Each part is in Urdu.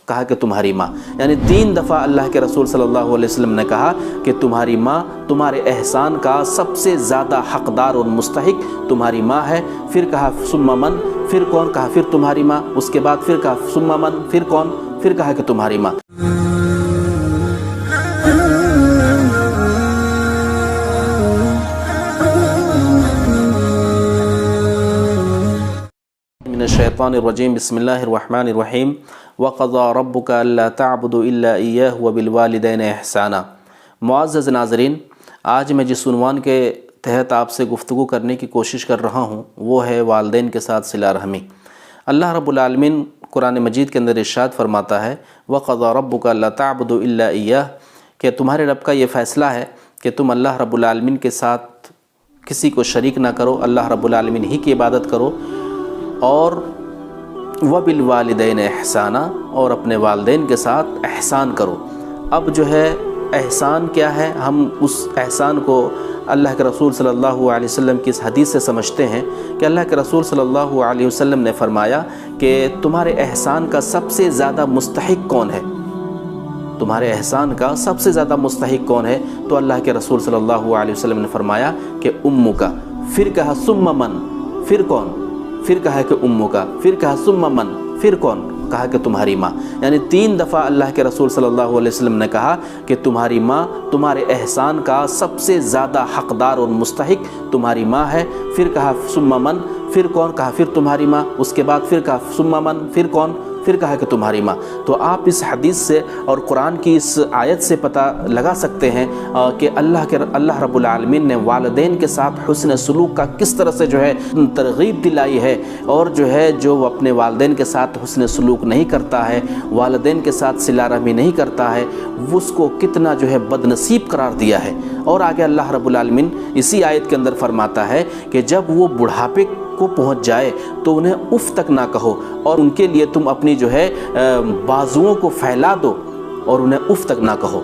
کہا کہ تمہاری ماں، یعنی 3 دفعہ اللہ کے رسول صلی اللہ علیہ وسلم نے کہا کہ تمہاری ماں تمہارے احسان کا سب سے زیادہ حقدار اور مستحق تمہاری ماں ہے۔ پھر کہا ثم من، پھر کون؟ کہا پھر تمہاری ماں۔ اس کے بعد پھر کہا ثم من، پھر کون؟ پھر کہا کہ تمہاری ماں۔ من الشیطان الرجیم، بسم اللہ الرحمن الرحیم۔ وَقَضَى رَبُّكَ أَلَّا تَعْبُدُوا إِلَّا إِيَّاهُ وَبِالْوَالِدَيْنِ إِحْسَانًا۔ معزز ناظرین، آج میں جس عنوان کے تحت آپ سے گفتگو کرنے کی کوشش کر رہا ہوں وہ ہے والدین کے ساتھ صلہ رحمی۔ اللہ رب العالمین قرآن مجید کے اندر ارشاد فرماتا ہے وَقَضَى رَبُّكَ أَلَّا تَعْبُدُوا إِلَّا إِيَّاهُ، کہ تمہارے رب کا یہ فیصلہ ہے کہ تم اللہ رب العالمین کے ساتھ کسی کو شریک نہ کرو، اللہ رب العالمین ہی کی عبادت کرو، اور وَبِالْوَالِدَيْنِ إِحْسَانًا، اور اپنے والدین کے ساتھ احسان کرو۔ اب جو ہے احسان کیا ہے، ہم اس احسان کو اللہ کے رسول صلی اللہ علیہ وسلم کی اس حدیث سے سمجھتے ہیں کہ اللہ کے رسول صلی اللہ علیہ وسلم نے فرمایا کہ تمہارے احسان کا سب سے زیادہ مستحق کون ہے؟ تمہارے احسان کا سب سے زیادہ مستحق کون ہے؟ تو اللہ کے رسول صلی اللہ علیہ وسلم نے فرمایا کہ امک۔ پھر کہا ثم من، پھر کون؟ پھر کہا کہ امک، پھر کہا ثم من، پھر کون؟ کہا کہ تمہاری ماں۔ یعنی 3 دفعہ اللہ کے رسول صلی اللہ علیہ وسلم نے کہا کہ تمہاری ماں تمہارے احسان کا سب سے زیادہ حقدار اور مستحق تمہاری ماں ہے۔ پھر کہا ثم من، پھر کون؟ کہا پھر تمہاری ماں۔ اس کے بعد پھر کہا ثم من، پھر کون؟ پھر کہا کہ تمہاری ماں۔ تو آپ اس حدیث سے اور قرآن کی اس آیت سے پتہ لگا سکتے ہیں کہ اللہ رب العالمین نے والدین کے ساتھ حسن سلوک کا کس طرح سے جو ہے ترغیب دلائی ہے، اور جو ہے جو وہ اپنے والدین کے ساتھ حسن سلوک نہیں کرتا ہے، والدین کے ساتھ صلہ رحمی نہیں کرتا ہے، اس کو کتنا جو ہے بد نصیب قرار دیا ہے۔ اور آگے اللہ رب العالمین اسی آیت کے اندر فرماتا ہے کہ جب وہ بڑھاپے کو پہنچ جائے تو انہیں اف تک نہ کہو، اور ان کے لیے تم اپنی جو ہے بازوؤں کو پھیلا دو اور انہیں اف تک نہ کہو۔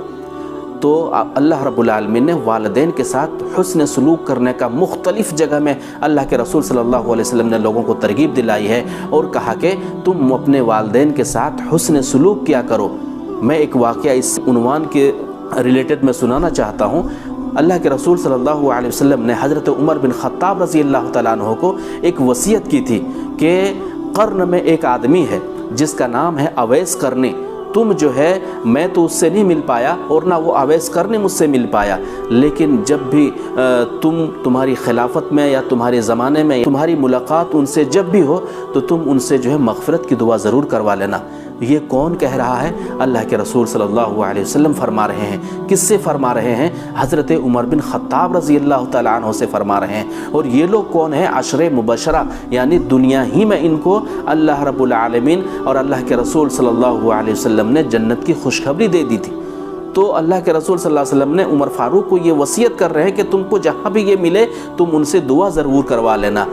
تو اللہ رب العالمین نے والدین کے ساتھ حسن سلوک کرنے کا مختلف جگہ میں اللہ کے رسول صلی اللہ علیہ وسلم نے لوگوں کو ترغیب دلائی ہے، اور کہا کہ تم اپنے والدین کے ساتھ حسن سلوک کیا کرو۔ میں ایک واقعہ اس عنوان کے ریلیٹڈ میں سنانا چاہتا ہوں۔ اللہ کے رسول صلی اللہ علیہ وسلم نے حضرت عمر بن خطاب رضی اللہ تعالیٰ عنہ کو ایک وصیت کی تھی کہ قرن میں ایک آدمی ہے جس کا نام ہے اویس قرنی، تم جو ہے میں تو اس سے نہیں مل پایا اور نہ وہ اویس قرنی مجھ سے مل پایا، لیکن جب بھی تمہاری خلافت میں یا تمہارے زمانے میں تمہاری ملاقات ان سے جب بھی ہو تو تم ان سے جو ہے مغفرت کی دعا ضرور کروا لینا۔ یہ کون کہہ رہا ہے؟ اللہ کے رسول صلی اللہ علیہ وسلم فرما رہے ہیں۔ کس سے فرما رہے ہیں؟ حضرت عمر بن خطاب رضی اللہ تعالیٰ عنہ سے فرما رہے ہیں۔ اور یہ لوگ کون ہیں؟ عشر مبشرہ، یعنی دنیا ہی میں ان کو اللہ رب العالمین اور اللہ کے رسول صلی اللہ علیہ وسلم نے جنت کی خوشخبری دے دی تھی۔ تو اللہ کے رسول صلی اللہ علیہ وسلم نے عمر فاروق کو یہ وصیت کر رہے ہیں کہ تم کو جہاں بھی یہ ملے تم ان سے دعا ضرور کروا لینا۔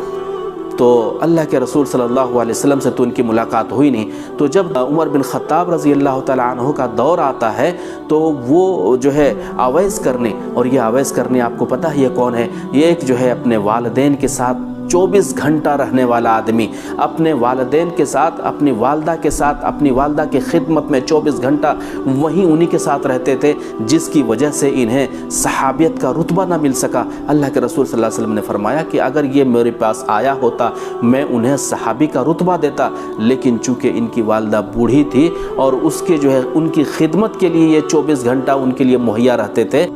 تو اللہ کے رسول صلی اللہ علیہ وسلم سے تو ان کی ملاقات ہوئی نہیں۔ تو جب عمر بن خطاب رضی اللہ تعالیٰ عنہ کا دور آتا ہے تو وہ جو ہے اویس قرنی، اور یہ اویس قرنی آپ کو پتہ ہے یہ کون ہے؟ یہ ایک جو ہے اپنے والدین کے ساتھ 24 گھنٹہ رہنے والا آدمی، اپنے والدین کے ساتھ، اپنی والدہ کے ساتھ، اپنی والدہ کی خدمت میں 24 گھنٹہ وہیں انہی کے ساتھ رہتے تھے، جس کی وجہ سے انہیں صحابیت کا رتبہ نہ مل سکا۔ اللہ کے رسول صلی اللہ علیہ وسلم نے فرمایا کہ اگر یہ میرے پاس آیا ہوتا میں انہیں صحابی کا رتبہ دیتا، لیکن چونکہ ان کی والدہ بوڑھی تھی اور اس کے جو ہے ان کی خدمت کے لیے یہ 24 گھنٹہ ان کے لیے مہیا رہتے تھے۔